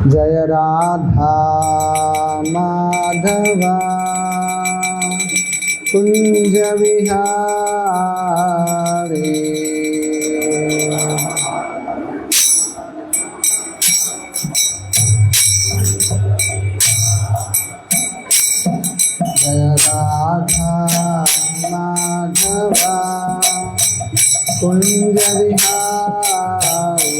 जय राधा माधवा कुंज विहारी। जय राधा माधवा कुंज विहारी।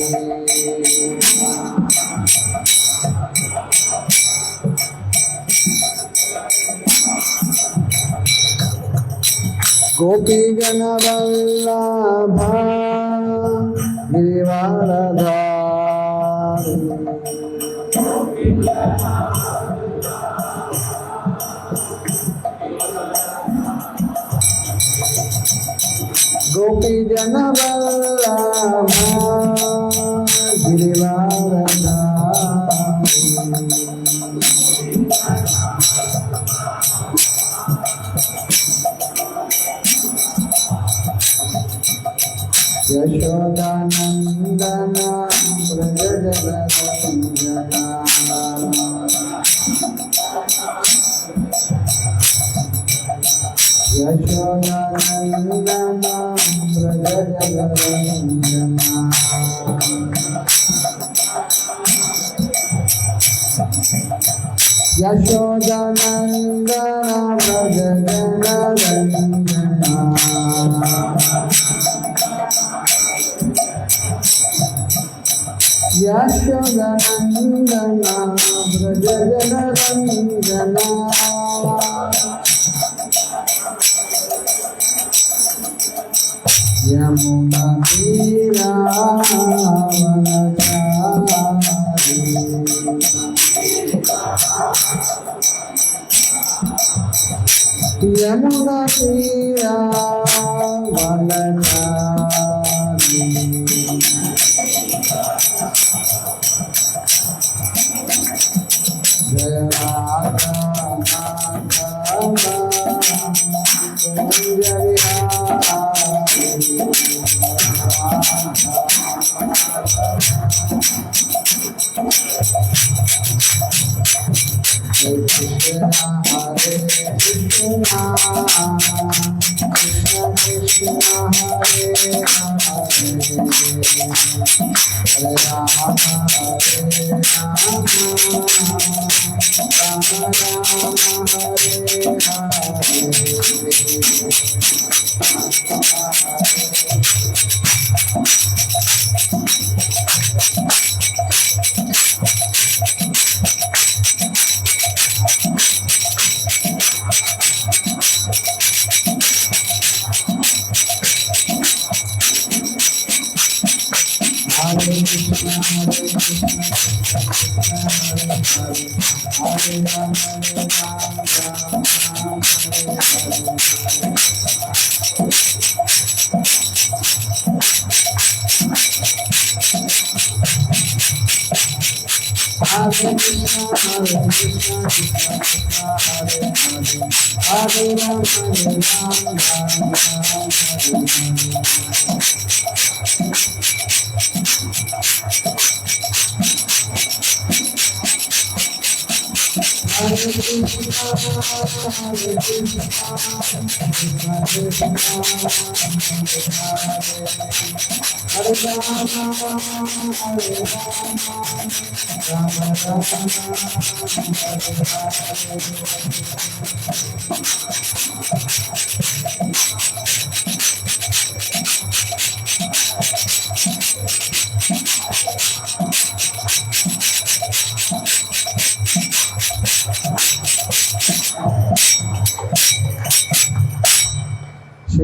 गोपी जन वल्लभ गिरिवरधारी। गोपी जन वल्लभ गिरिवरधारी। यशोदानंदन व्रज जगरंजना। यशोदानंदन व्रज जगरंजना। यशोदानंदन व्रज जगरंजना। यशोदानंदन व्रज जनरंजना। यमुना तीरावनचारी। यमुना तीरावनचारी। जय राधा माधवा कुंज विहारी। कृष्ण हरे कृष्ण कृष्ण कृष्ण हरे हरे हरे राम हरे राम राम राम हरे हरे कृष्ण हरे राम राम राम हरे कृष्ण हरे कृष्ण हरे हरे राम राम हरे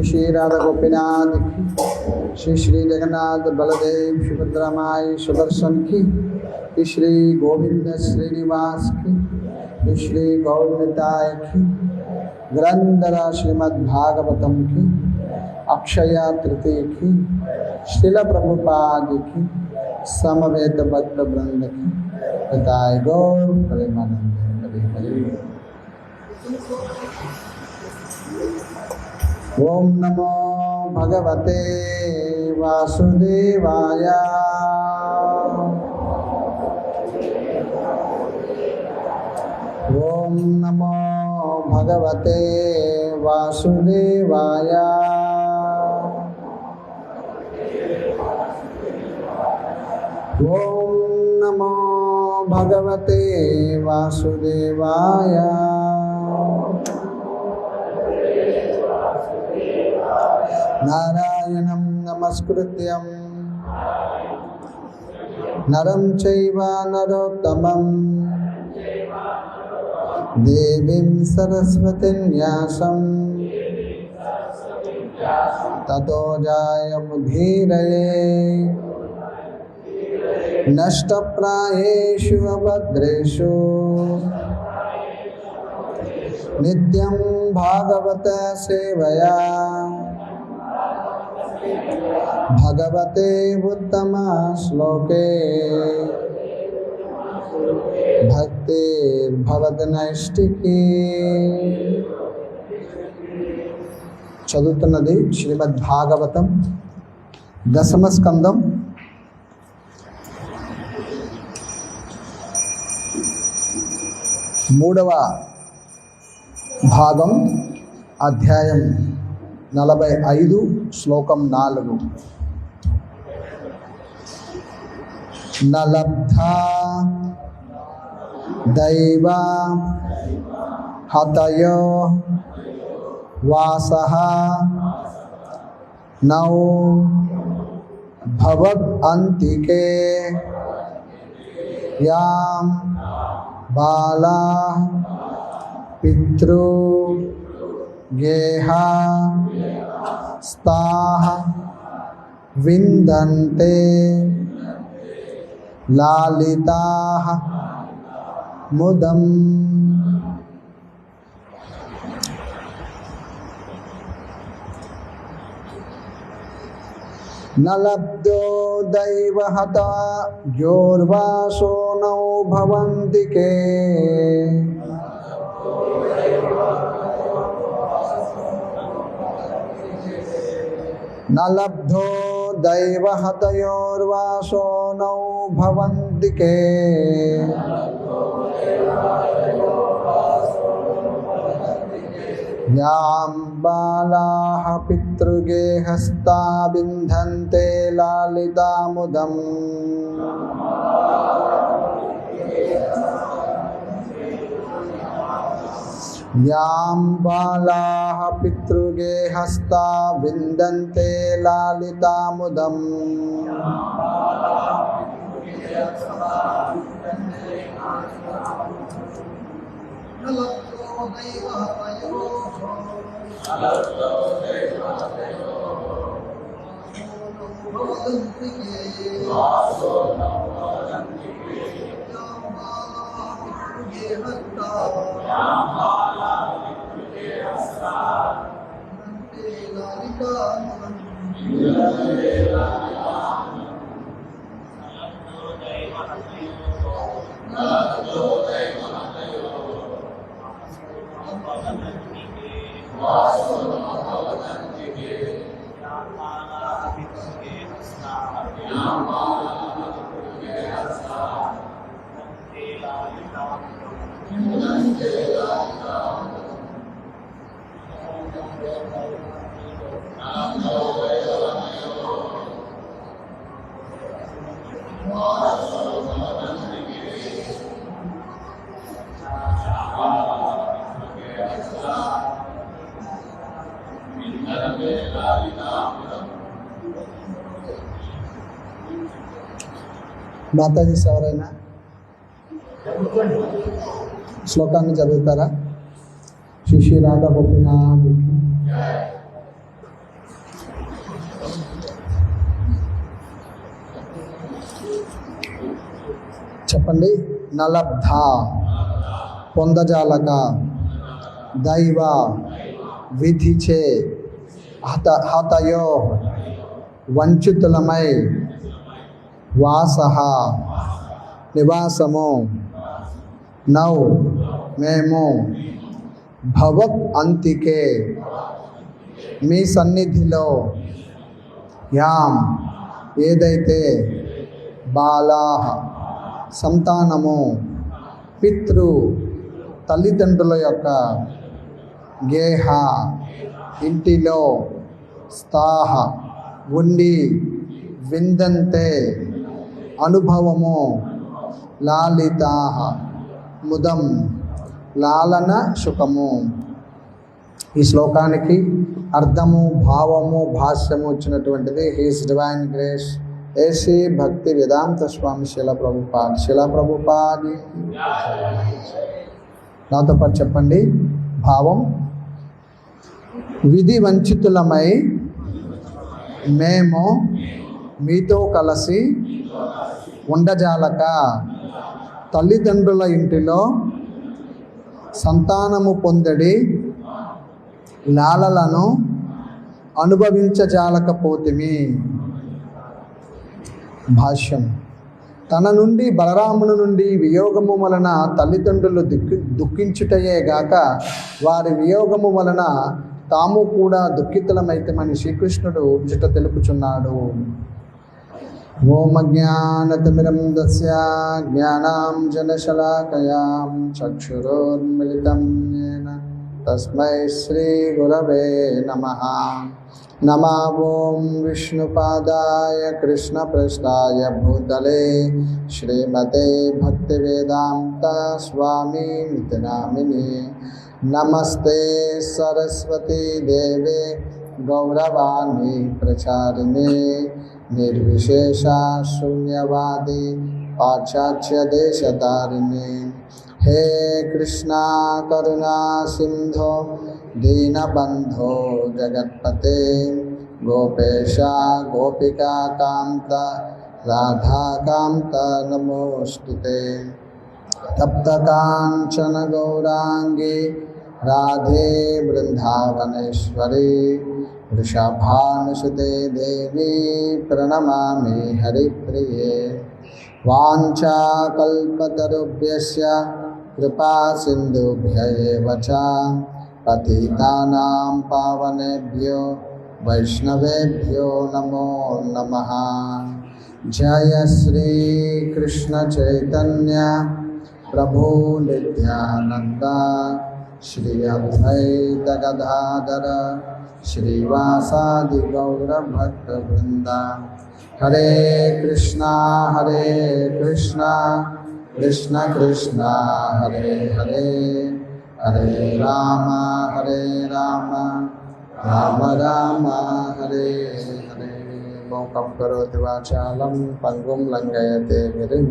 श्री राधा गोपीनाथ की, श्री जगन्नाथ बलदेव सुभद्रा माई सुदर्शन की, श्री गोविंद श्रीनिवास की, श्री गौरताय की, ग्रंथरा श्रीमद् भागवतम की, अक्षया तृतीय की, श्रील प्रभुपाद की, समवेत भक्त वृंद की, बताए गौर प्रेमानंद हरे हरे। ओम नमो भगवते वासुदेवाय। ఓం నమో భగవతే వాసుదేవాయ. ఓం నమో భగవతే వాసుదేవాయ. నారాయణం నమస్కృత్యం నరం చైవ నరోత్తమం దేవీం సరస్వతిం వ్యాసం తతో జయముదీరయే. నష్టప్రాయేషు అభద్రేషు నిత్యం భాగవత సేవయా భగవతే ఉత్తమ శ్లోకే భక్తిర్భవతి నైష్టికీ. చదువుతున్నది శ్రీమద్ భాగవతం దశమ స్కందం 3వ భాగం అధ్యాయం 45 శ్లోకం 4. నలబ్ధా దైవ హతయో వాసః నౌ భవద్ అంతికే యాం బాలా పితృ గేహ స్థాః విందంతే లాలితాః ముదం. నలబ్ధో దైవహత యోర్వాసో నౌ భవంతికే నలబ్ధో దైవహతయోర్వాసో నౌ భవంతికే యాం బాలాః పితృగేహస్థా వింధన్తే లాలితాముదం. యాం బాలాః పితృగేహస్థా విందంతే లాలితాముదం. మాతాజీ ఎవరైనా శ్లోకాన్ని చదువుతారా? శ్రీ శ్రీ రాధా గోపీనాథ్ చెప్పండి. నలబ్ధ పొందజాలక, దైవ విధిచే, హతయో వంచితులమై, వాసః నివాసము, నౌ మేము, భవత్ అంతికే మీ సన్నిధిలో, యాం ఏదైతే, బాలాః సంతానము, పితృ తల్లిదండ్రుల యొక్క గేహ ఇంటిలో స్థాహ ఉండి విందంతే అనుభవము లాలితాహ ముదం లాలన సుఖము. ఈ శ్లోకానికి అర్థము భావము భాష్యము వచ్చినటువంటిది హిస్ డివైన్ గ్రేస్ ఏసీ భక్తి వేదాంత స్వామి శిలా ప్రభుపాద్ నాతో పాటు చెప్పండి. భావం: విధి వంచితులమై మేము మీతో కలిసి ఉండజాలక తల్లిదండ్రుల ఇంటిలో సంతానము పొందడి లాలలను అనుభవించజాలకపోతిమి. భాష్యం: తన నుండి బలరాముని నుండి వియోగము వలన తల్లిదండ్రులు దుఃఖించుటయే గాక వారి వియోగము వలన తాము కూడా దుఃఖితులమైతమని శ్రీకృష్ణుడు ఇచ్చట తెలుపుచున్నాడు. ఓం అజ్ఞానతిమిరంధస్య జ్ఞానాంజనశలాకయాం చక్షురోన్మిళితం येन తస్మై శ్రీ గురవే నమః. నమో ఓం విష్ణుపాదాయ కృష్ణప్రస్థాయ భూతలే శ్రీమతే భక్తివేదాంత స్వామినితి నామినే. నమస్తే సరస్వతీ దేవే గౌరవాణి ప్రచారిణే నిర్విశేష శూన్యవాది పాశ్చాత్య దేశధారిణే. హే కృష్ణ కరుణా సింధో దీనబంధో జగత్పతే గోపేశ గోపికా కాంత రాధాకాంత నమోస్తుతే. తప్త కాంచన గౌరాంగి రాధే బృందావనేశ్వరి వృషభానుసుతే దేవి ప్రణమామి హరిప్రియే. వాంఛాకల్పతరుభ్యస్య కృపా సింధుభ్య ఏవ చ పతితానాం పావనేభ్యో వైష్ణవేభ్యో నమో నమః. జయ శ్రీ కృష్ణ చైతన్య ప్రభు నిత్యానంద శ్రీ అద్వైత గదాధర శ్రీవాసాది గౌర భక్త వృంద. హరే కృష్ణ కృష్ణ కృష్ణ హరే హరే హరే రామ రామ రామ హరే హరే. మూకం కరోతి వాచాలం పంగుం లంఘయతే గిరిం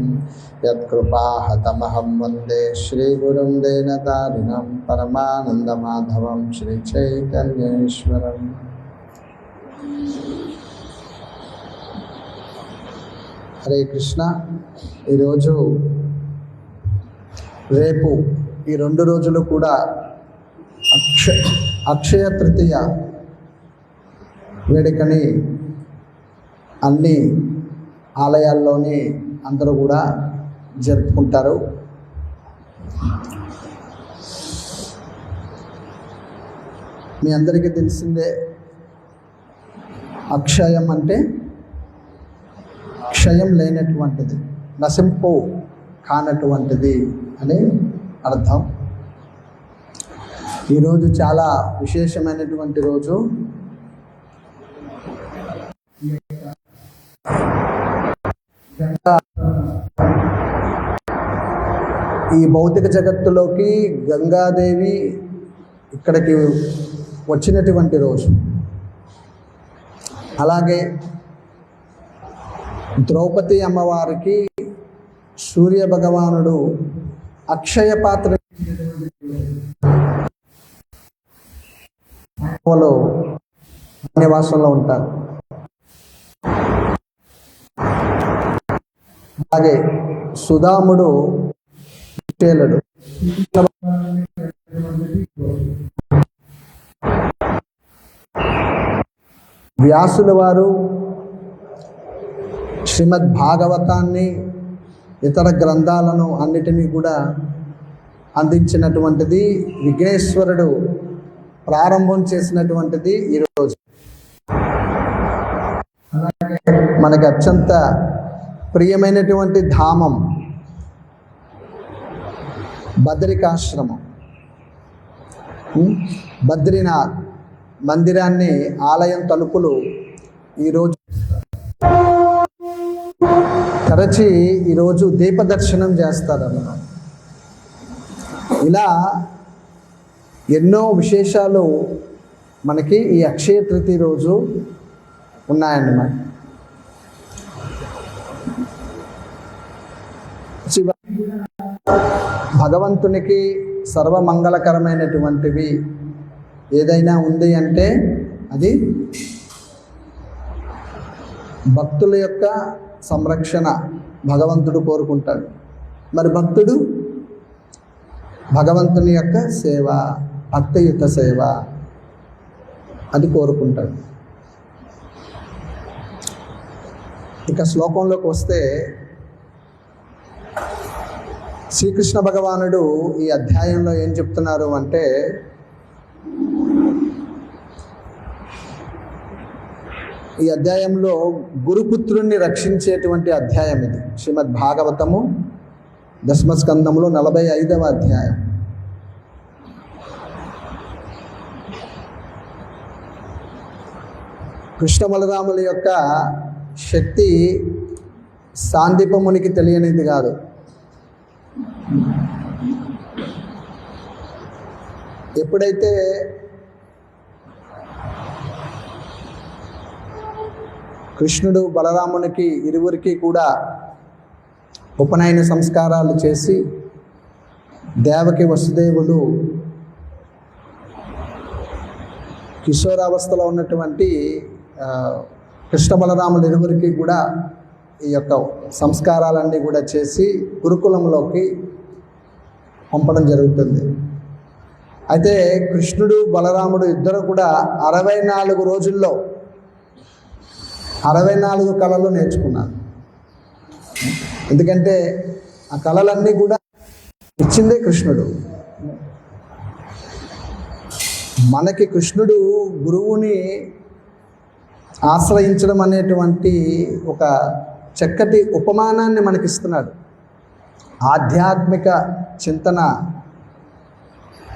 యత్కృపాహతమహం వందే శ్రీగురుం దీనతారిణం పరమానందమాధవం శ్రీచైతన్యేశ్వరం. హరే కృష్ణ. ఈరోజు రేపు ఈ 2 రోజులు కూడా అక్షయ తృతీయ వేడుకని అన్ని ఆలయాల్లోని అందరూ కూడా జరుపుకుంటారు. మీ అందరికీ తెలిసిందే, అక్షయం అంటే క్షయం లేనటువంటిది, నశింపు కానటువంటిది అని అర్థం. ఈరోజు చాలా విశేషమైనటువంటి రోజు. ఈ భౌతిక జగత్తులోకి గంగాదేవి ఇక్కడికి వచ్చినటువంటి రోజు. అలాగే ద్రౌపది అమ్మవారికి సూర్య భగవానుడు అక్షయ పాత్ర నివాసంలో ఉంటారు. అలాగే సుధాముడు చేలడు. వ్యాసుల వారు శ్రీమద్ భాగవతాన్ని ఇతర గ్రంథాలను అన్నిటినీ కూడా అందించినటువంటిది, విఘ్నేశ్వరుడు ప్రారంభం చేసినటువంటిది ఈరోజు. మనకి అత్యంత ప్రియమైనటువంటి ధామం బద్రికాశ్రమం, బద్రీనాథ్ మందిరాన్ని, ఆలయం తలుపులు ఈరోజు తెరచి ఈరోజు దీపదర్శనం చేస్తారన్నమాట. ఇలా ఎన్నో విశేషాలు మనకి ఈ అక్షయ తృతీయ రోజు ఉన్నాయన్నమాట. భగవంతునికి సర్వమంగళకరమైనటువంటివి ఏదైనా ఉంది అంటే అది భక్తుల యొక్క సంరక్షణ భగవంతుడు కోరుకుంటాడు. మరి భక్తుడు భగవంతుని యొక్క సేవ, భక్తియుత సేవ అది కోరుకుంటాడు. ఇక శ్లోకంలోకి వస్తే శ్రీకృష్ణ భగవానుడు ఈ అధ్యాయంలో ఏం చెప్తున్నారు అంటే, ఈ అధ్యాయంలో గురుపుత్రుణ్ణి రక్షించేటువంటి అధ్యాయం ఇది. శ్రీమద్ భాగవతము దశమస్కంధంలో 45వ అధ్యాయం. కృష్ణ బలరాముల యొక్క శక్తి సాందీపమునికి తెలియనిది కాదు. ఎప్పుడైతే కృష్ణుడు బలరామునికి ఇరువురికి కూడా ఉపనయన సంస్కారాలు చేసి దేవకి వసుదేవులు కిషోరావస్థలో ఉన్నటువంటి కృష్ణ బలరాములు ఇరువురికి కూడా ఈ యొక్క సంస్కారాలన్నీ కూడా చేసి గురుకులంలోకి పంపడం జరుగుతుంది. అయితే కృష్ణుడు బలరాముడు ఇద్దరు కూడా 64 రోజుల్లో 64 కళలు నేర్చుకున్నారు. ఎందుకంటే ఆ కళలన్నీ కూడా ఇచ్చిందే కృష్ణుడు. మనకి కృష్ణుడు గురువుని ఆశ్రయించడం అనేటువంటి ఒక చక్కటి ఉపమానాన్ని మనకిస్తున్నాడు. ఆధ్యాత్మిక చింతన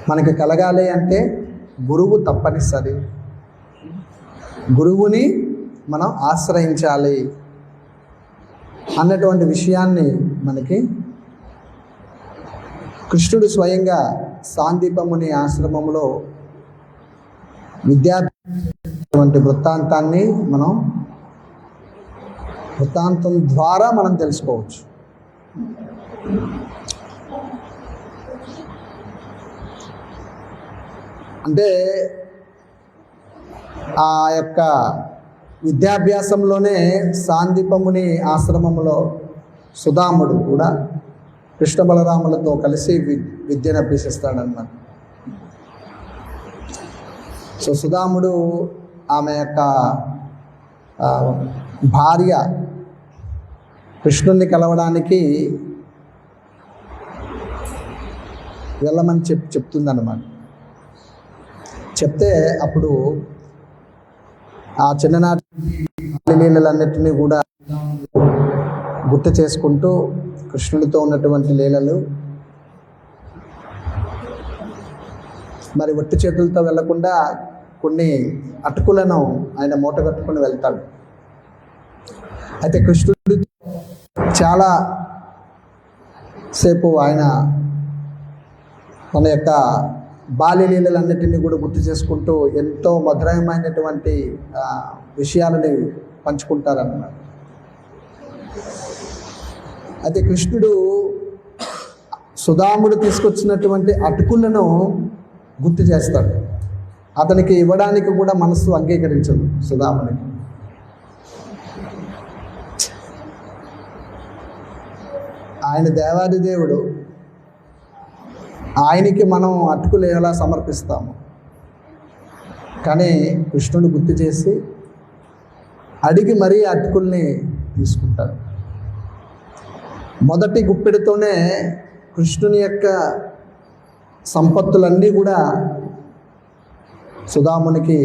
మనకి కలగాలి అంటే గురువు తప్పనిసరి. గురువుని మనం ఆశ్రయించాలి అన్నటువంటి విషయాన్ని మనకి కృష్ణుడు స్వయంగా సాందీపముని ఆశ్రమంలో విద్యార్థి వృత్తాంతాన్ని వృత్తాంతం ద్వారా మనం తెలుసుకోవచ్చు. అంటే ఆ యొక్క విద్యాభ్యాసంలోనే సాందీపముని ఆశ్రమంలో సుధాముడు కూడా కృష్ణ బలరాములతో కలిసి విద్యను అభ్యసిస్తాడన్నమాట. సో సుధాముడు ఆమె యొక్క భార్య కృష్ణుణ్ణి కలవడానికి వెళ్ళమని చెప్తుందన్నమాట. చెప్తే అప్పుడు ఆ చిన్ననాటి లీలలన్నిటినీ కూడా గుర్తు చేసుకుంటూ కృష్ణుడితో ఉన్నటువంటి లీలలు, మరి ఒట్టి చేతులతో వెళ్లకుండా కొన్ని అటుకులను ఆయన మూట కట్టుకుని వెళ్తాడు. అయితే కృష్ణుడు చాలా సేపు ఆయన తన యొక్క బాల్యలీలలన్నిటినీ కూడా గుర్తు చేసుకుంటూ ఎంతో మధురమైనటువంటి విషయాలని పంచుకుంటారన్నమాట. అయితే కృష్ణుడు సుధాముడు తీసుకొచ్చినటువంటి అటుకులను గుర్తు చేస్తాడు. అతనికి ఇవ్వడానికి కూడా మనసు అంగీకరించదు సుధామునికి. ఆయన దేవాది దేవుడు, ఆయనకి మనం అటుకులు ఎలా సమర్పిస్తాము. కానీ కృష్ణుడు గుర్తు చేసి అడిగి మరీ అటుకుల్ని తీసుకుంటాడు. మొదటి గుప్పెడితోనే కృష్ణుని యొక్క సంపత్తులన్నీ కూడా సుధామునికి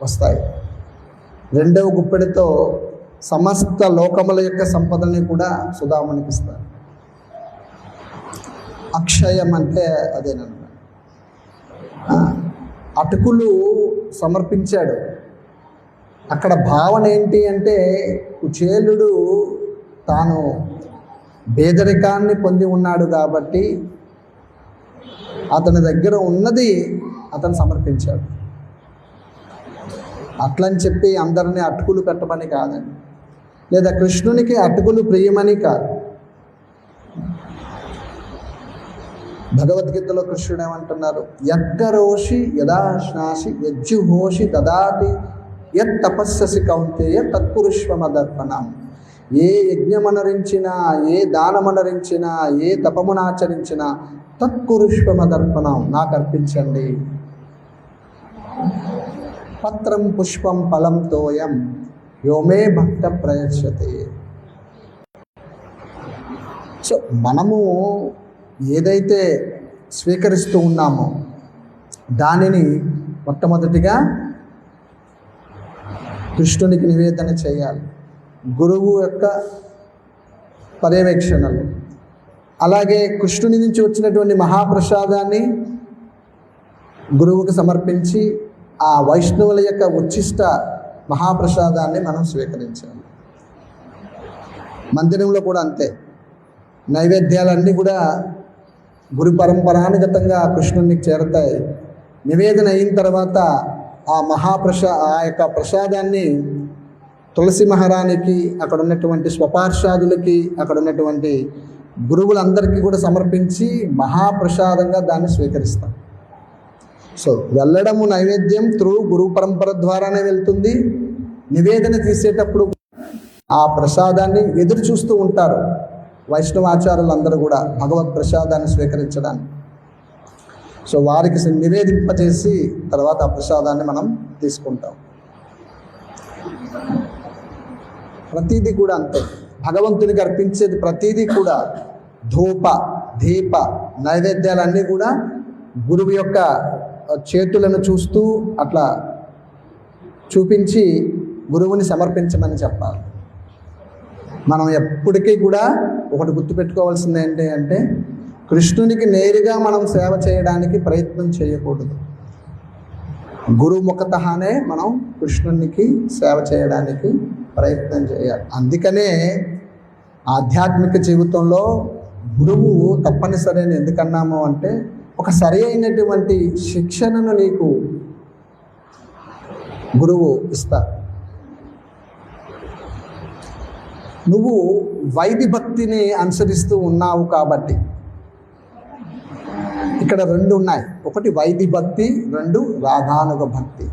వస్తాయి. రెండవ గుప్పెడితో సమస్త లోకముల యొక్క సంపదని కూడా సుధామునికి ఇస్తారు. అక్షయం అంటే అదేనమాట. అటుకులు సమర్పించాడు. అక్కడ భావన ఏంటి అంటే కుచేలుడు తాను పేదరికాన్ని పొంది ఉన్నాడు కాబట్టి అతని దగ్గర ఉన్నది అతను సమర్పించాడు. అట్లని చెప్పి అందరినీ అటుకులు పెట్టమని కాదండి, లేదా కృష్ణునికి అటుకులు ప్రియమని కాదు. భగవద్గీతలో కృష్ణుడు ఏమంటున్నారు? యక్కరోషి యదాశ్నాసి యజ్జుహోషి దదాతి యత్ తపస్ససి కౌంతేయ తత్పురుష్వమదర్పణం. ఏ యజ్ఞమనరించినా, ఏ దానమనరించినా, ఏ తపమునాచరించినా తత్పురుష్వమదర్పణం, నాకు అర్పించండి. పత్రం పుష్పం ఫలం తోయం యోమే భక్త ప్రయచ్చతే. సో మనము ఏదైతే స్వీకరిస్తూ ఉన్నామో దానిని మొట్టమొదటిగా కృష్ణునికి నివేదన చేయాలి. గురువు యొక్క పర్యవేక్షణలు, అలాగే కృష్ణుని నుంచి వచ్చినటువంటి మహాప్రసాదాన్ని గురువుకు సమర్పించి ఆ వైష్ణవుల యొక్క ఉచ్చిష్ట మహాప్రసాదాన్ని మనం స్వీకరించాలి. మందిరంలో కూడా అంతే, నైవేద్యాలన్నీ కూడా గురు పరంపరానుగతంగా కృష్ణునికి చేరతాయి. నివేదన అయిన తర్వాత ఆ యొక్క ప్రసాదాన్ని తులసి మహారానికి, అక్కడ ఉన్నటువంటి స్వపార్షాదులకి, అక్కడ ఉన్నటువంటి గురువులందరికీ కూడా సమర్పించి మహాప్రసాదంగా దాన్ని స్వీకరిస్తాం. సో వెళ్ళడము నైవేద్యం గురు పరంపర ద్వారానే వెళ్తుంది. నివేదన తీసేటప్పుడు ఆ ప్రసాదాన్ని ఎదురు చూస్తూ ఉంటారు వైష్ణవాచార్యులందరూ కూడా భగవత్ ప్రసాదాన్ని స్వీకరించడానికి. సో వారికి నివేదింపచేసి తర్వాత ఆ ప్రసాదాన్ని మనం తీసుకుంటాం. ప్రతీదీ కూడా అంతే, భగవంతునికి అర్పించేది ప్రతీదీ కూడా ధూప దీప నైవేద్యాలన్నీ కూడా గురువు యొక్క చేతులను చూస్తూ అట్లా చూపించి గురువుని సమర్పించమని చెప్పాలి. మనం ఎప్పటికీ కూడా ఒకటి గుర్తుపెట్టుకోవాల్సింది ఏంటి అంటే కృష్ణునికి నేరుగా మనం సేవ చేయడానికి ప్రయత్నం చేయకూడదు. గురుముఖతనే మనం కృష్ణునికి సేవ చేయడానికి ప్రయత్నం చేయాలి. అందుకనే ఆధ్యాత్మిక జీవితంలో గురువు తప్పనిసరి అని ఎందుకన్నాము అంటే ఒక సరి అయినటువంటి శిక్షణను నీకు గురువు ఇస్తారు. నువ్వు వైది భక్తిని అనుసరిస్తూ ఉన్నావు కాబట్టి ఇక్కడ రెండు ఉన్నాయి. ఒకటి వైది భక్తి, రెండు రాగానుగ భక్తి.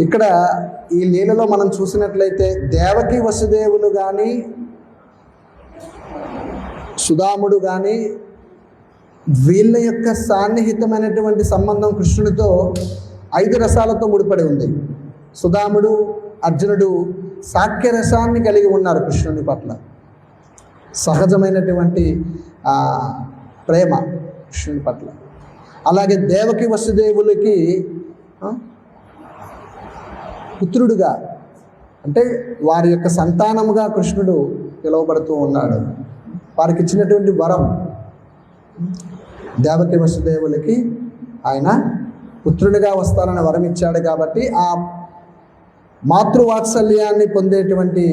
ఇక్కడ ఈ లీలలో మనం చూసినట్లయితే దేవకి వసుదేవులు కానీ సుధాముడు కానీ వీళ్ళ యొక్క సాన్నిహితమైనటువంటి సంబంధం కృష్ణునితో 5 రసాలతో ముడిపడి ఉంది. సుధాముడు అర్జునుడు సాఖ్య రసాన్ని కలిగి ఉన్నారు కృష్ణుని పట్ల, సహజమైనటువంటి ప్రేమ కృష్ణుని పట్ల. అలాగే దేవకి వసుదేవులకి పుత్రుడుగా అంటే వారి యొక్క సంతానముగా కృష్ణుడు పిలువబడుతూ ఉన్నాడు. వారికి ఇచ్చినటువంటి వరం, దేవకి వసుదేవులకి ఆయన పుత్రుడిగా వస్తారని వరం ఇచ్చాడు. కాబట్టి ఆ మాతృవాత్సల్యాన్ని పొందేటువంటి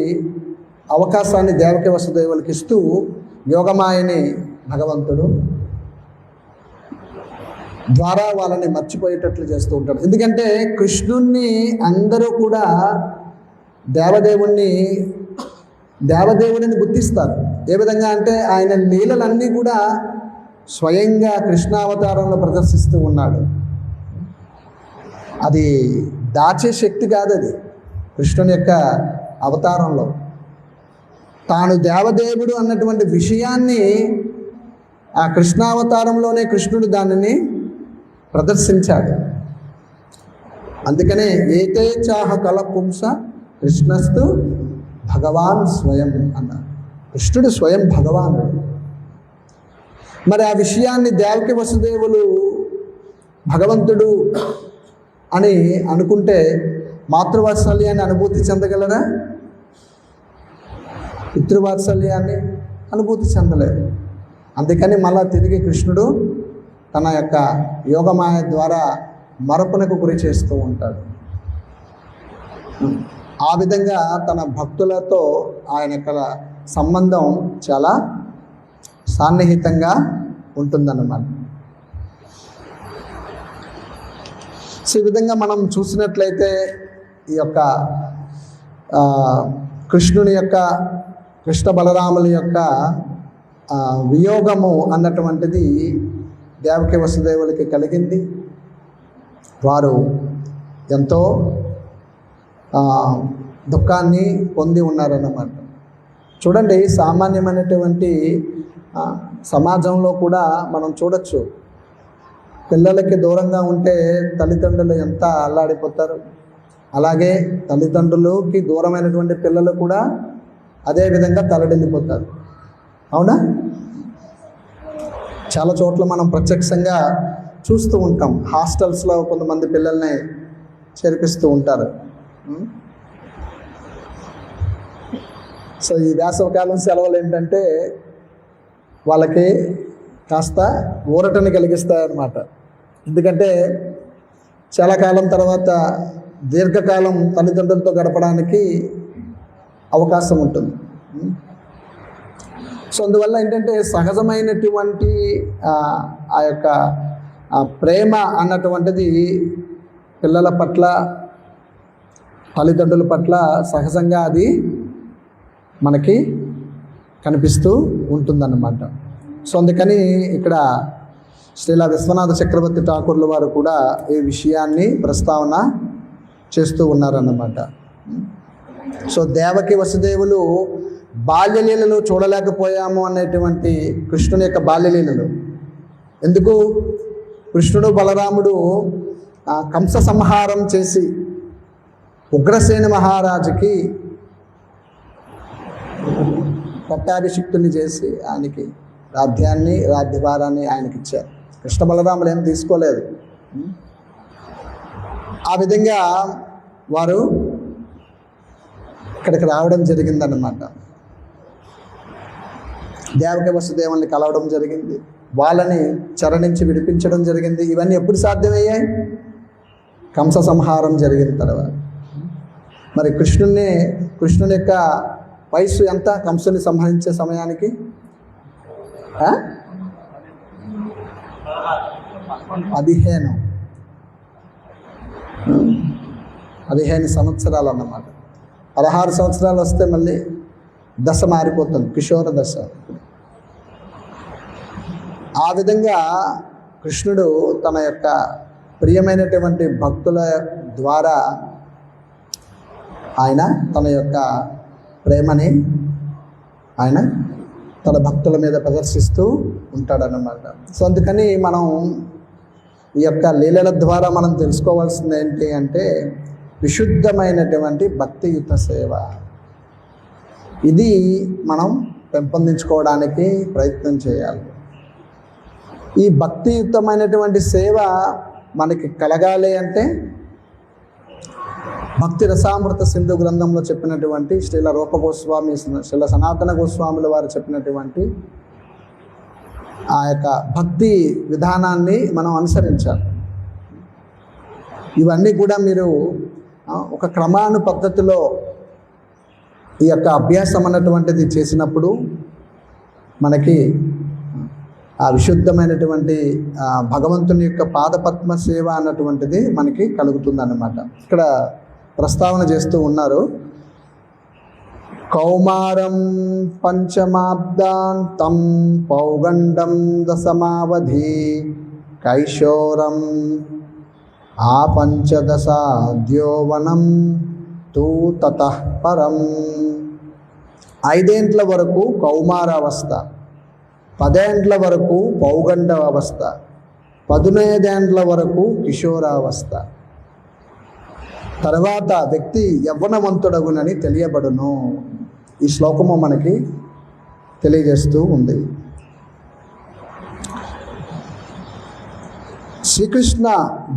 అవకాశాన్ని దేవకి వసుదేవులకి ఇస్తూ యోగమాయని భగవంతుడు ద్వారా వాళ్ళని మర్చిపోయేటట్లు చేస్తూ ఉంటాడు. ఎందుకంటే కృష్ణుణ్ణి అందరూ కూడా దేవదేవుడిని గుర్తిస్తారు. ఏ విధంగా అంటే ఆయన లీలలన్నీ కూడా స్వయంగా కృష్ణావతారంలో ప్రదర్శిస్తూ ఉన్నాడు. అది దాచే శక్తి కాదు, అది కృష్ణుని యొక్క అవతారంలో తాను దేవదేవుడు అన్నటువంటి విషయాన్ని ఆ కృష్ణావతారంలోనే కృష్ణుడు దానిని ప్రదర్శించాడు. అందుకనే ఏతే చాహ కల పుంస కృష్ణస్తు భగవాన్ స్వయం అన్నారు. కృష్ణుడు స్వయం భగవానుడు. మరి ఆ విషయాన్ని దేవకి వసుదేవులు భగవంతుడు అని అనుకుంటే మాతృవాత్సల్యాన్ని అనుభూతి చెందగలరా? పితృవాత్సల్యాన్ని అనుభూతి చెందలేరు. అందుకని మళ్ళా తిరిగి కృష్ణుడు తన యొక్క యోగమాయ ద్వారా మరపునకు గురి చేస్తూ ఉంటాడు. ఆ విధంగా తన భక్తులతో ఆయన యొక్క సంబంధం చాలా సాన్నిహితంగా ఉంటుందన్నమాట. సో ఈ విధంగా మనం చూసినట్లయితే ఈ యొక్క కృష్ణుని యొక్క కృష్ణ బలరాముల యొక్క వియోగము అన్నటువంటిది దేవకి వసుదేవులకి కలిగింది. వారు ఎంతో దుఃఖాన్ని పొంది ఉన్నారన్నమాట. చూడండి, సామాన్యమైనటువంటి సమాజంలో కూడా మనం చూడొచ్చు, పిల్లలకి దూరంగా ఉంటే తల్లిదండ్రులు ఎంత అల్లాడిపోతారు. అలాగే తల్లిదండ్రులకి దూరమైనటువంటి పిల్లలు కూడా అదే విధంగా తల్లడిల్లిపోతారు. అవునా? చాలా చోట్ల మనం ప్రత్యక్షంగా చూస్తూ ఉంటాం. హాస్టల్స్లో కొంతమంది పిల్లల్ని చేర్పిస్తూ ఉంటారు. సో ఈ వేసవకాలం సెలవులు ఏంటంటే వాళ్ళకి కాస్త ఊరటని కలిగిస్తాయన్నమాట. ఎందుకంటే చాలా కాలం తర్వాత దీర్ఘకాలం తల్లిదండ్రులతో గడపడానికి అవకాశం ఉంటుంది. సో అందువల్ల ఏంటంటే సహజమైనటువంటి ఆ యొక్క ప్రేమ అన్నటువంటిది పిల్లల పట్ల, తల్లిదండ్రుల పట్ల సహజంగా అది మనకి కనిపిస్తూ ఉంటుందన్నమాట. సో అందుకని ఇక్కడ శ్రీల విశ్వనాథ చక్రవర్తి ఠాకూర్ల వారు కూడా ఈ విషయాన్ని ప్రస్తావన చేస్తూ ఉన్నారన్నమాట. సో దేవకి వసుదేవులు బాల్యలీలలు చూడలేకపోయాము అనేటువంటి కృష్ణుని యొక్క బాల్యలీలలు ఎందుకు? కృష్ణుడు బలరాముడు కంస సంహారం చేసి ఉగ్రసేన మహారాజుకి పట్టాభిషిక్తుని చేసి ఆయనకి రాజ్యాన్ని, రాజ్యభారాన్ని ఆయనకి ఇచ్చారు. కృష్ణ బలరాములు ఏం తీసుకోలేదు. ఆ విధంగా వారు ఇక్కడికి రావడం జరిగిందన్నమాట. దేవకి వసుదేవుల్ని కలవడం జరిగింది, వాళ్ళని చెర నుంచి విడిపించడం జరిగింది. ఇవన్నీ ఎప్పుడు సాధ్యమయ్యాయి? కంస సంహారం జరిగిన తర్వాత. మరి కృష్ణుని యొక్క వయస్సు ఎంత కంసుని సంహరించే సమయానికి? 15 సంవత్సరాలు అన్నమాట. 16 సంవత్సరాలు వస్తే మళ్ళీ దశ మారిపోతుంది, కిషోర దశ. ఆ విధంగా కృష్ణుడు తన యొక్క ప్రియమైనటువంటి భక్తుల ద్వారా ఆయన తన యొక్క ప్రేమని ఆయన తన భక్తుల మీద ప్రదర్శిస్తూ ఉంటాడన్నమాట. సో అందుకని మనం ఈ యొక్క లీలల ద్వారా మనం తెలుసుకోవాల్సింది ఏంటి అంటే విశుద్ధమైనటువంటి భక్తియుత సేవ. ఇది మనం పెంపొందించుకోవడానికి ప్రయత్నం చేయాలి. ఈ భక్తియుతమైనటువంటి సేవ మనకి కలగాలి అంటే భక్తి రసామృత సింధు గ్రంథంలో చెప్పినటువంటి శ్రీల రూప గోస్వామి, శ్రీల సనాతన గోస్వాముల వారు చెప్పినటువంటి ఆ యొక్క భక్తి విధానాన్ని మనం అనుసరించాలి. ఇవన్నీ కూడా మీరు ఒక క్రమాను పద్ధతిలో ఈ యొక్క అభ్యాసం అన్నటువంటిది చేసినప్పుడు మనకి ఆ విశుద్ధమైనటువంటి భగవంతుని యొక్క పాదపద్మ సేవ అన్నటువంటిది మనకి కలుగుతుందన్నమాట. ఇక్కడ ప్రస్తావన చేస్తూ ఉన్నారు. కౌమారం పంచమాబ్దాంతం పౌగండం దశమావధి కైశోరం ఆ పంచదశాద్యోవనం తూ తతః పరం. 5 ఏండ్ల వరకు కౌమారావస్థ, 10 ఏండ్ల వరకు పౌగండ అవస్థ, 15 ఏండ్ల వరకు కిషోరావస్థ. తర్వాత వ్యక్తి యవ్వనవంతుడగునని తెలియబడును. ఈ శ్లోకము మనకి తెలియజేస్తూ ఉంది. శ్రీకృష్ణ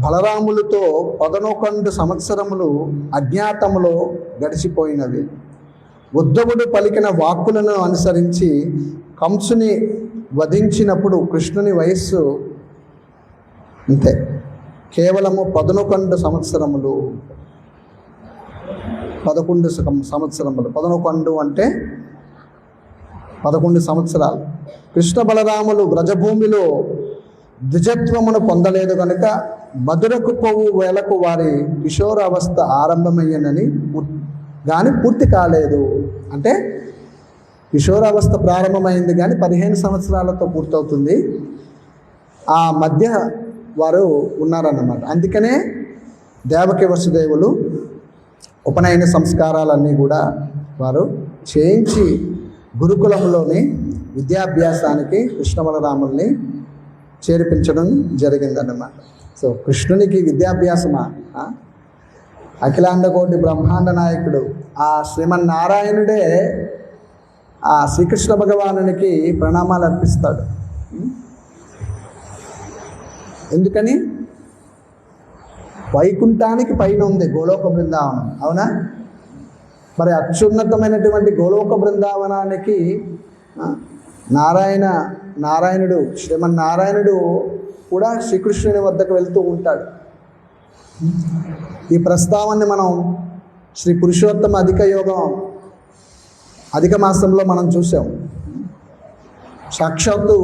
బలరాములతో 11 సంవత్సరములు అజ్ఞాతములో గడిచిపోయినవి. ఉద్ధవుడు పలికిన వాక్కులను అనుసరించి కంసుని వధించినప్పుడు కృష్ణుని వయస్సు అంతే కేవలము 11 సంవత్సరములు. 11 సంవత్సరములు. 11 అంటే 11 సంవత్సరాలు. కృష్ణ బలరాములు వ్రజభూమిలో ద్విజత్వమును పొందలేదు కనుక మధురకు పోవు వేళకు వారి కిషోరావస్థ ఆరంభమయ్యనని కానీ పూర్తి కాలేదు. అంటే కిషోరావస్థ ప్రారంభమైంది కానీ 15 సంవత్సరాలతో పూర్తవుతుంది. ఆ మధ్య వారు ఉన్నారన్నమాట. అందుకనే దేవకి వసుదేవులు ఉపనయన సంస్కారాలన్నీ కూడా వారు చేయించి గురుకులంలోని విద్యాభ్యాసానికి కృష్ణ బలరాముల్ని చేర్పించడం జరిగిందన్నమాట. సో కృష్ణునికి విద్యాభ్యాసమా? అఖిలాండకోటి బ్రహ్మాండ నాయకుడు ఆ శ్రీమన్నారాయణుడే ఆ శ్రీకృష్ణ భగవానునికి ప్రణామాలు అర్పిస్తాడు. ఎందుకని? వైకుంఠానికి పైన ఉంది గోలోక బృందావనం, అవునా? మరి అత్యున్నతమైనటువంటి గోలోక బృందావనానికి నారాయణుడు శ్రీమన్నారాయణుడు కూడా శ్రీకృష్ణుని వద్దకు వెళ్తూ ఉంటాడు. ఈ ప్రస్తావాన్ని మనం శ్రీ పురుషోత్తమ అధిక మాసంలో మనం చూసాం. సాక్షాత్తు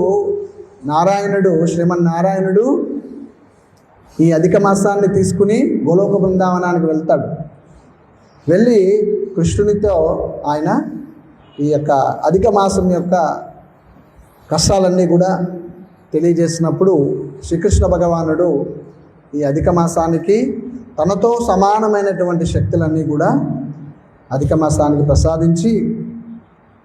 శ్రీమన్నారాయణుడు ఈ అధిక మాసాన్ని తీసుకుని గోలోక బృందావనానికి వెళ్తాడు. వెళ్ళి కృష్ణునితో ఆయన ఈ యొక్క అధిక మాసం యొక్క కష్టాలన్నీ కూడా తెలియజేసినప్పుడు శ్రీకృష్ణ భగవానుడు ఈ అధిక మాసానికి తనతో సమానమైనటువంటి శక్తులన్నీ కూడా అధిక మాసానికి ప్రసాదించి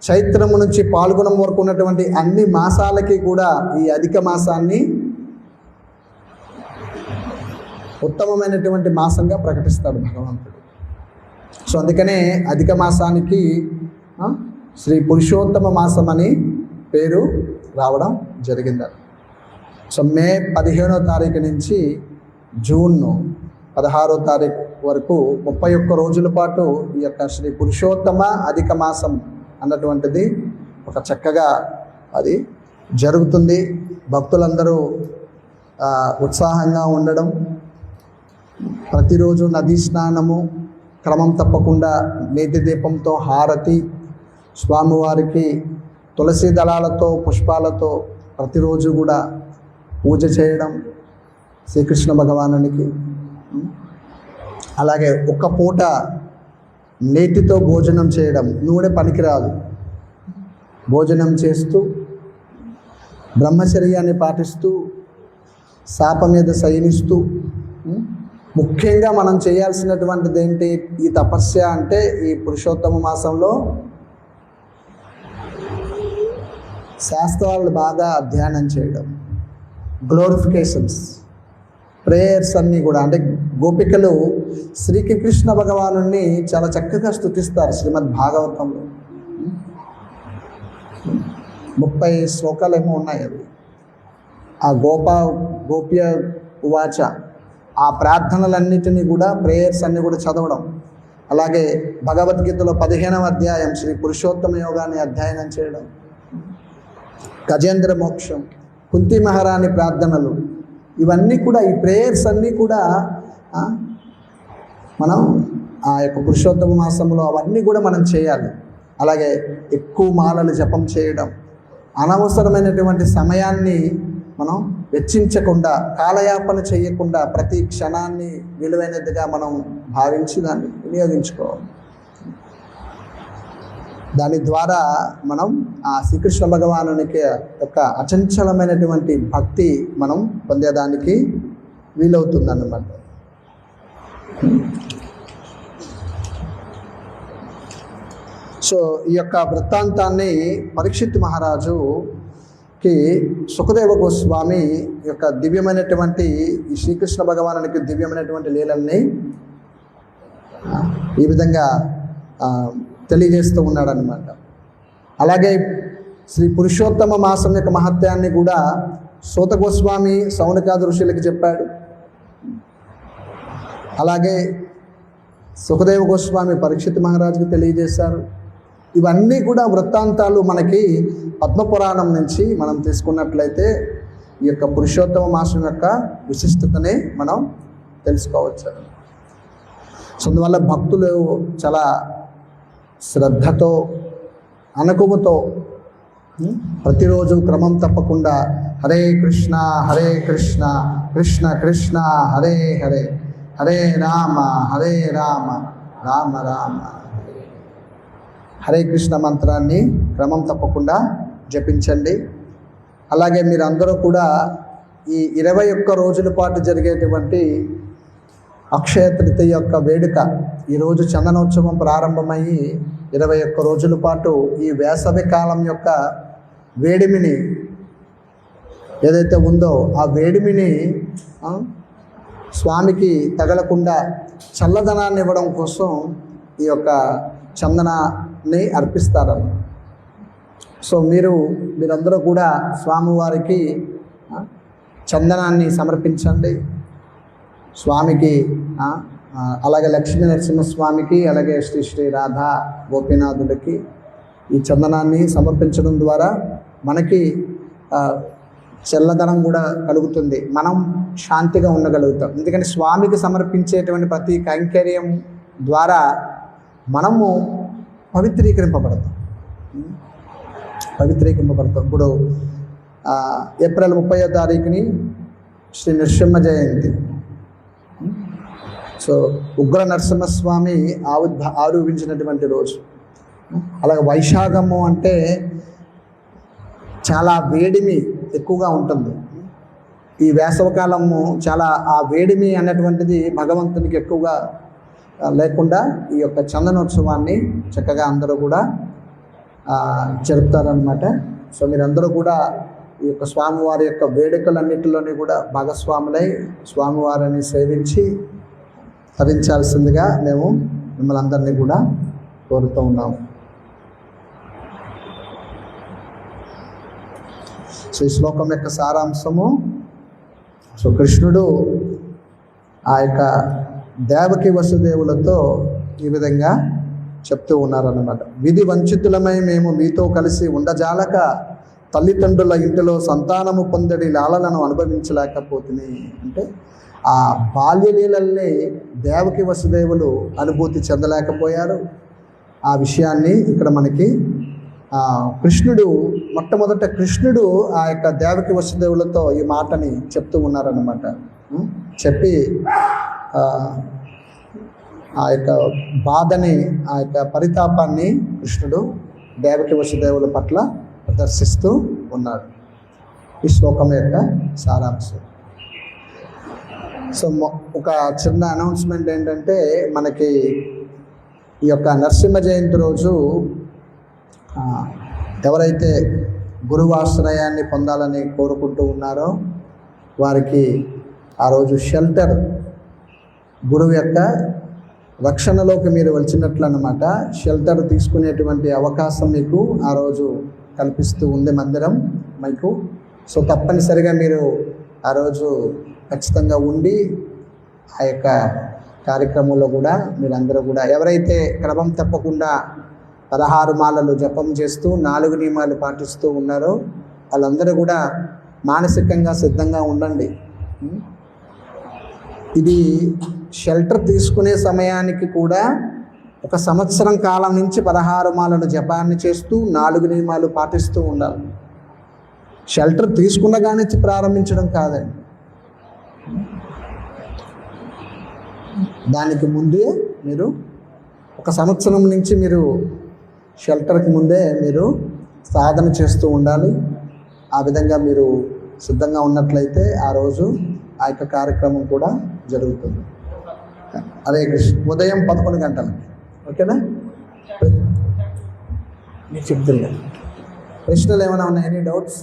చైత్రము నుంచి పాల్గొనం వరకు ఉన్నటువంటి అన్ని మాసాలకి కూడా ఈ అధిక మాసాన్ని ఉత్తమమైనటువంటి మాసంగా ప్రకటిస్తాడు భగవంతుడు. సో అందుకనే అధిక మాసానికి శ్రీ పురుషోత్తమ మాసం అని పేరు రావడం జరిగింది. సో మే 15వ తారీఖు నుంచి జూన్ 16వ తారీఖు వరకు 31 రోజుల పాటు ఈ యొక్క శ్రీ పురుషోత్తమ అధిక మాసం అన్నటువంటిది ఒక చక్కగా అది జరుగుతుంది. భక్తులందరూ ఉత్సాహంగా ఉండడం, ప్రతిరోజు నదీ స్నానము, క్రమం తప్పకుండా నేతి దీపంతో హారతి, స్వామివారికి తులసి దళాలతో పుష్పాలతో ప్రతిరోజు కూడా పూజ చేయడం శ్రీకృష్ణ భగవానునికి. అలాగే ఒక్క పూట నేతితో భోజనం చేయడం, నూనె పనికిరాదు. భోజనం చేస్తూ బ్రహ్మచర్యాన్ని పాటిస్తూ శాప మీద శయనిస్తూ, ముఖ్యంగా మనం చేయాల్సినటువంటిది ఏంటి? ఈ తపస్య అంటే ఈ పురుషోత్తమ మాసంలో శాస్త్రాలను బాగా అధ్యయనం చేయడం, గ్లోరిఫికేషన్స్, ప్రేయర్స్ అన్నీ కూడా. అంటే గోపికలు శ్రీకృష్ణ భగవాను చాలా చక్కగా స్తుతిస్తారు శ్రీమద్ భాగవతంలో. 30 శ్లోకాలు ఏమో ఉన్నాయి అవి. ఆ గోప్య ఉవాచ ఆ ప్రార్థనలన్నిటినీ కూడా, ప్రేయర్స్ అన్నీ కూడా చదవడం. అలాగే భగవద్గీతలో 15వ అధ్యాయం శ్రీ పురుషోత్తమ యోగాన్ని అధ్యయనం చేయడం, గజేంద్ర మోక్షం, కుంతి మహారాణి ప్రార్థనలు, ఇవన్నీ కూడా ఈ ప్రేయర్స్ అన్నీ కూడా మనం ఆ యొక్క పురుషోత్తమ మాసంలో అవన్నీ కూడా మనం చేయాలి. అలాగే ఎక్కువ మాలలు జపం చేయడం, అనవసరమైనటువంటి సమయాన్ని మనం వెచ్చించకుండా, కాలయాపన చేయకుండా ప్రతి క్షణాన్ని విలువైనదిగా మనం భావించి దాన్ని వినియోగించుకోవాలి. దాని ద్వారా మనం ఆ శ్రీకృష్ణ భగవానునికి యొక్క అచంచలమైనటువంటి భక్తి మనం పొందేదానికి వీలవుతుందన్నమాట. సో ఈ యొక్క వృత్తాంతాన్ని పరీక్షిత్ మహారాజుకి సుఖదేవ గోస్వామి యొక్క దివ్యమైనటువంటి ఈ శ్రీకృష్ణ భగవానునికి దివ్యమైనటువంటి లీలల్ని ఈ విధంగా తెలియజేస్తూ ఉన్నాడనమాట. అలాగే శ్రీ పురుషోత్తమ మాసం యొక్క మహత్యాన్ని కూడా సూత గోస్వామి సౌనకాది ఋషులకి చెప్పాడు. అలాగే సుఖదేవ గోస్వామి పరీక్షిత్ మహారాజుకి తెలియజేశారు. ఇవన్నీ కూడా వృత్తాంతాలు మనకి పద్మపురాణం నుంచి మనం తీసుకున్నట్లయితే ఈ యొక్క పురుషోత్తమ మాసం యొక్క విశిష్టతని మనం తెలుసుకోవచ్చు. సో అందువల్ల భక్తులు చాలా శ్రద్ధతో అనుకువతో ప్రతిరోజు క్రమం తప్పకుండా హరే కృష్ణ కృష్ణ కృష్ణ హరే హరే హరే రామ రామ రామ హరే కృష్ణ మంత్రాన్ని క్రమం తప్పకుండా జపించండి. అలాగే మీరందరూ కూడా ఈ 21 రోజుల పాటు జరిగేటువంటి అక్షయ తృతీయ యొక్క వేడుక, ఈరోజు చందనోత్సవం ప్రారంభమయ్యి 21 రోజుల పాటు ఈ వేసవి కాలం యొక్క వేడిమిని ఏదైతే ఉందో ఆ వేడిమిని స్వామికి తగలకుండా చల్లదనాన్ని ఇవ్వడం కోసం ఈ యొక్క చందనాన్ని అర్పిస్తారన్న. సో మీరందరూ కూడా స్వామివారికి చందనాన్ని సమర్పించండి. స్వామికి అలాగే లక్ష్మీ నరసింహస్వామికి, అలాగే శ్రీ శ్రీ రాధా గోపీనాథుడికి ఈ చందనాన్ని సమర్పించడం ద్వారా మనకి చల్లదనం కూడా కలుగుతుంది, మనం శాంతిగా ఉండగలుగుతాం. ఎందుకంటే స్వామికి సమర్పించేటువంటి ప్రతి కైంకర్యం ద్వారా మనము పవిత్రీకరింపబడతాం. ఇప్పుడు ఏప్రిల్ 30వ తారీఖుని శ్రీ నరసింహ జయంతి. సో ఉగ్ర నరసింహస్వామి ఆవిర్భవించినటువంటి రోజు. అలాగే వైశాఖము అంటే చాలా వేడిమి ఎక్కువగా ఉంటుంది. ఈ వేసవకాలము చాలా ఆ వేడిమి అన్నటువంటిది భగవంతునికి ఎక్కువగా లేకుండా ఈ యొక్క చందనోత్సవాన్ని చక్కగా అందరూ కూడా జరుపుతారనమాట. సో మీరందరూ కూడా ఈ యొక్క స్వామివారి యొక్క వేడుకలన్నిటిలోని కూడా భాగస్వాములై స్వామివారిని సేవించి తరించాల్సిందిగా మేము మిమ్మల్ని అందరినీ కూడా కోరుతూ ఉన్నాము. సో ఈ శ్లోకం యొక్క సారాంశము, సో కృష్ణుడు ఆ యొక్క దేవకి వసుదేవులతో ఈ విధంగా చెప్తూ ఉన్నారన్నమాట. విధి వంచితులమై మేము మీతో కలిసి ఉండజాలక తల్లిదండ్రుల ఇంటిలో సంతానము పొందడి లాలలను అనుభవించలేకపోతుంది. అంటే ఆ బాల్యలీలల్ని దేవకి వసుదేవులు అనుభూతి చెందలేకపోయారు. ఆ విషయాన్ని ఇక్కడ మనకి మొట్టమొదట కృష్ణుడు ఆ యొక్క దేవకి వసుదేవులతో ఈ మాటని చెప్తూ ఉన్నారన్నమాట. చెప్పి ఆ యొక్క బాధని, ఆ యొక్క పరితాపాన్ని కృష్ణుడు దేవకి వసుదేవుల పట్ల ప్రదర్శిస్తూ ఉన్నాడు. ఈ శ్లోకం యొక్క సారాంశం. సో ఒక చిన్న అనౌన్స్మెంట్ ఏంటంటే, మనకి ఈ యొక్క నరసింహ జయంతి రోజు ఎవరైతే గురువాశ్రయాన్ని పొందాలని కోరుకుంటూ ఉన్నారో వారికి ఆ రోజు షెల్టర్, గురువు యొక్క రక్షణలోకి మీరు వచ్చినట్లు అన్నమాట. షెల్టర్ తీసుకునేటువంటి అవకాశం మీకు ఆ రోజు కల్పిస్తూ ఉంది మందిరం మీకు. సో తప్పనిసరిగా మీరు ఆ రోజు ఖచ్చితంగా ఉండి ఆ యొక్క కార్యక్రమంలో కూడా మీరందరూ కూడా ఎవరైతే క్రమం తప్పకుండా 16 మాలలు జపం చేస్తూ 4 నియమాలు పాటిస్తూ ఉన్నారో వాళ్ళందరూ కూడా మానసికంగా సిద్ధంగా ఉండండి. ఇది షెల్టర్ తీసుకునే సమయానికి కూడా 1 సంవత్సరం కాలం నుంచి 16 మాలలు జపాన్ని చేస్తూ 4 నియమాలు పాటిస్తూ ఉండాలి. షెల్టర్ తీసుకున్నగా నుంచి ప్రారంభించడం కాదండి, దానికి ముందే మీరు 1 సంవత్సరం నుంచి మీరు షెల్టర్కి ముందే మీరు సాధన చేస్తూ ఉండాలి. ఆ విధంగా మీరు సిద్ధంగా ఉన్నట్లయితే ఆ రోజు ఆ యొక్క కార్యక్రమం కూడా జరుగుతుంది. హరే కృష్ణ. ఉదయం 11 గంటలకి. ఓకేనా? నేను చెప్తున్నా. ప్రశ్నలు ఏమైనా ఉన్నాయి? Any doubts?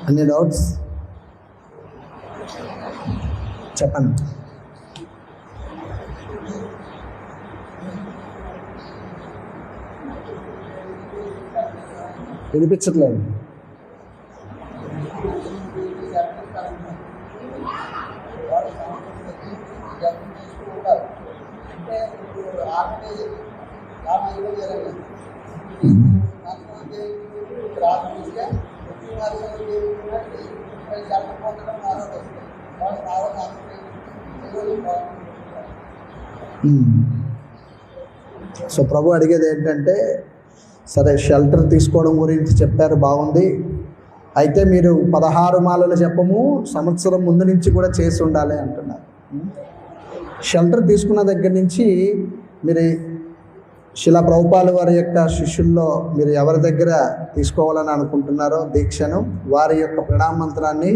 అన్ని డౌట్స్ చెప్పండి. వినిపించట్లేదు. సో ప్రభు అడిగేది ఏంటంటే, సరే షెల్టర్ తీసుకోవడం గురించి చెప్పారు, బాగుంది. అయితే మీరు 16 మాలల జపము సంవత్సరం ముందు నుంచి కూడా చేసి ఉండాలి అంటున్నారు. షెల్టర్ తీసుకున్న దగ్గర నుంచి మీరు శిలా ప్రభుపాల వారి యొక్క శిష్యుల్లో మీరు ఎవరి దగ్గర తీసుకోవాలని అనుకుంటున్నారో దీక్షను, వారి యొక్క ప్రణామ మంత్రాన్ని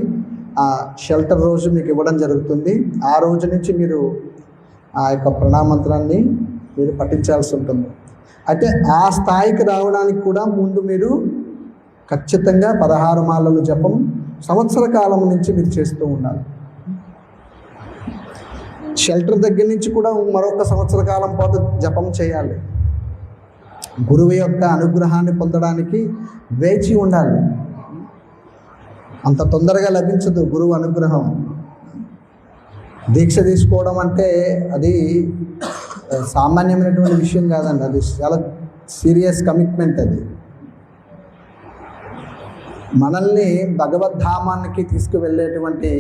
ఆ షెల్టర్ రోజు మీకు ఇవ్వడం జరుగుతుంది. ఆ రోజు నుంచి మీరు ఆ యొక్క ప్రణామ మంత్రాన్ని మీరు పఠించాల్సి ఉంటుంది. అయితే ఆ స్థాయికి రావడానికి కూడా ముందు మీరు ఖచ్చితంగా 16 మాలలు జపం సంవత్సర కాలం నుంచి మీరు చేస్తూ ఉండాలి. షెల్టర్ దగ్గర నుంచి కూడా మరొక సంవత్సర కాలం పాటు జపం చేయాలి. గురువు యొక్క అనుగ్రహాన్ని పొందడానికి వేచి ఉండాలి. అంత తొందరగా లభించదు గురువు అనుగ్రహం. దీక్ష తీసుకోవడం అంటే అది సామాన్యమైనటువంటి విషయం కాదండి, అది చాలా సీరియస్ కమిట్మెంట్. అది మనల్ని భగవద్ధామానికి తీసుకువెళ్ళేటువంటి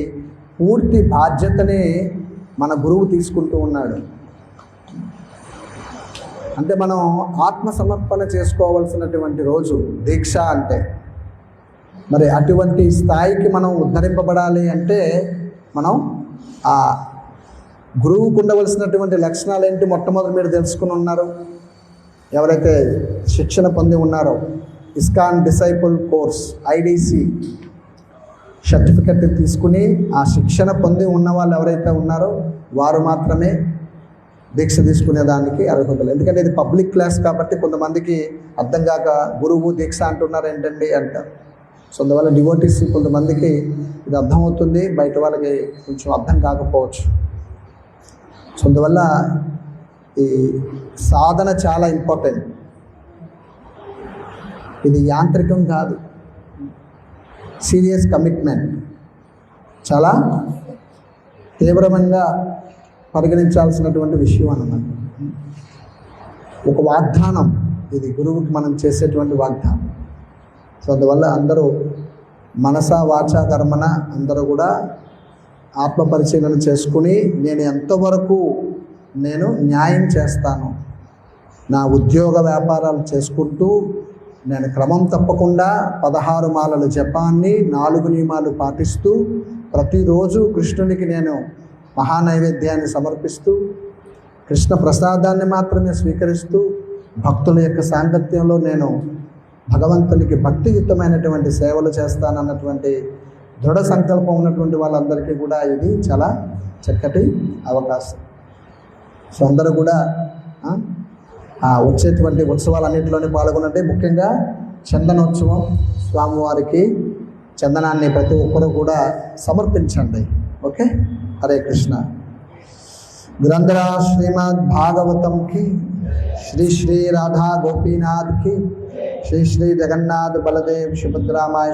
పూర్తి బాధ్యతని మన గురువు తీసుకుంటూ ఉన్నాడు. అంటే మనం ఆత్మసమర్పణ చేసుకోవాల్సినటువంటి రోజు దీక్ష అంటే. మరి అటువంటి స్థాయికి మనం ఉద్ధరింపబడాలి అంటే మనం ఆ గురువుకు ఉండవలసినటువంటి లక్షణాలు ఏంటి మొట్టమొదటి మీరు తెలుసుకుని ఉన్నారు. ఎవరైతే శిక్షణ పొంది ఉన్నారో ISKCON disciple course IDC certificate తీసుకుని ఆ శిక్షణ పొంది ఉన్న వాళ్ళు ఎవరైతే ఉన్నారో వారు మాత్రమే దీక్ష తీసుకునేదానికి అర్హతలు. ఎందుకంటే ఇది పబ్లిక్ క్లాస్ కాబట్టి కొంతమందికి అర్థం కాక గురువు దీక్ష అంటున్నారు ఏంటండి అంటారు. సో అందువల్ల డివోటీస్ కొంతమందికి ఇది అర్థమవుతుంది, బయట వాళ్ళకి కొంచెం అర్థం కాకపోవచ్చు. సో అందువల్ల ఈ సాధన చాలా ఇంపార్టెంట్. ఇది యాంత్రికం కాదు, సీరియస్ కమిట్మెంట్, చాలా తీవ్రంగా పరిగణించాల్సినటువంటి విషయం అన్నమాట. ఒక వాగ్దానం ఇది, గురువుకి మనం చేసేటువంటి వాగ్దానం. సో అందువల్ల అందరూ మనస వాచ కర్మన అందరూ కూడా ఆత్మపరిశీలన చేసుకుని నేను ఎంతవరకు నేను న్యాయం చేస్తాను, నా ఉద్యోగ వ్యాపారాలు చేసుకుంటూ నేను క్రమం తప్పకుండా 16 మాలల జపాన్ని 4 నియమాలు పాటిస్తూ ప్రతిరోజు కృష్ణునికి నేను మహానైవేద్యాన్ని సమర్పిస్తూ కృష్ణ ప్రసాదాన్ని మాత్రమే స్వీకరిస్తూ భక్తుల యొక్క సాంగత్యంలో నేను భగవంతునికి భక్తియుక్తమైనటువంటి సేవలు చేస్తానన్నటువంటి దృఢ సంకల్పం ఉన్నటువంటి వాళ్ళందరికీ కూడా ఇది చాలా చక్కటి అవకాశం. సో అందరూ కూడా వచ్చేటువంటి ఉత్సవాలన్నింటిలోనే పాల్గొనండి. ముఖ్యంగా చందనోత్సవం, స్వామివారికి చందనాన్ని ప్రతి ఒక్కరూ కూడా సమర్పించండి. ఓకే, హరే కృష్ణ. గ్రంథరా శ్రీమద్ భాగవతం కి, శ్రీ శ్రీ రాధా గోపీనాథ్ కి, శ్రీ శ్రీ జగన్నాథ్ బలదేవ్ సుభద్రామాయ